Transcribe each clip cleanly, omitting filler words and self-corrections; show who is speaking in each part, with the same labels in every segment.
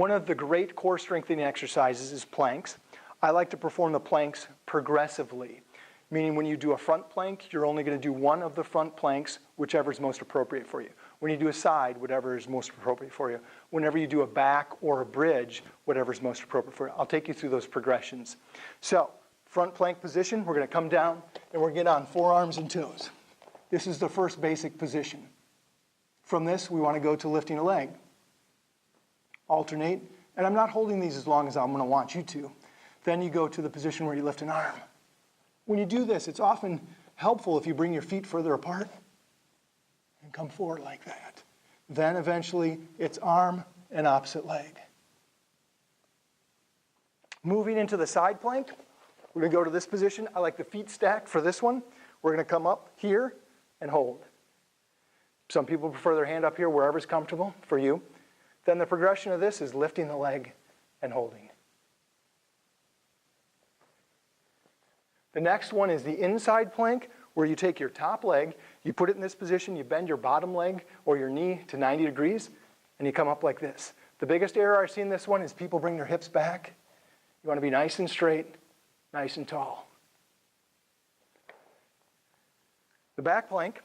Speaker 1: One of the great core strengthening exercises is planks. I like to perform the planks progressively, meaning when you do a front plank, you're only going to do one of the front planks, whichever is most appropriate for you. When you do a side, whatever is most appropriate for you. Whenever you do a back or a bridge, whatever is most appropriate for you. I'll take you through those progressions. So, front plank position, we're going to come down and we're going to get on forearms and toes. This is the first basic position. From this, we want to go to lifting a leg. Alternate, and I'm not holding these as long as I'm going to want you to. Then you go to the position where you lift an arm. When you do this, it's often helpful if you bring your feet further apart and come forward like that. Then eventually, it's arm and opposite leg. Moving into the side plank, we're going to go to this position. I like the feet stacked for this one. We're going to come up here and hold. Some people prefer their hand up here, wherever's comfortable for you. Then the progression of this is lifting the leg and holding. The next one is the inside plank, where you take your top leg, you put it in this position, you bend your bottom leg or your knee to 90 degrees, and you come up like this. The biggest error I see in this one is people bring their hips back. You want to be nice and straight, nice and tall. The back plank,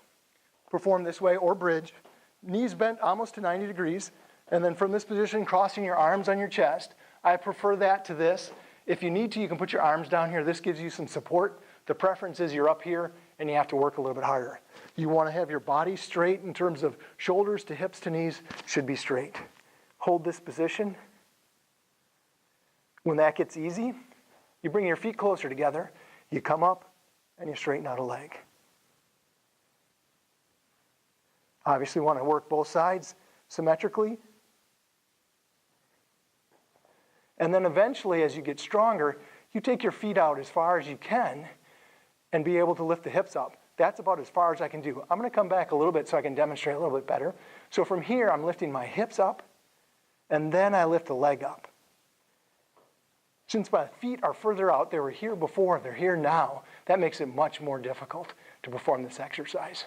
Speaker 1: perform this way or bridge, knees bent almost to 90 degrees, and then from this position, crossing your arms on your chest. I prefer that to this. If you need to, you can put your arms down here. This gives you some support. The preference is you're up here and you have to work a little bit harder. You want to have your body straight in terms of shoulders to hips to knees should be straight. Hold this position. When that gets easy, you bring your feet closer together, you come up and you straighten out a leg. Obviously, you want to work both sides symmetrically. And then eventually, as you get stronger, you take your feet out as far as you can and be able to lift the hips up. That's about as far as I can do. I'm going to come back a little bit so I can demonstrate a little bit better. So from here, I'm lifting my hips up, and then I lift the leg up. Since my feet are further out, they were here before, they're here now, that makes it much more difficult to perform this exercise.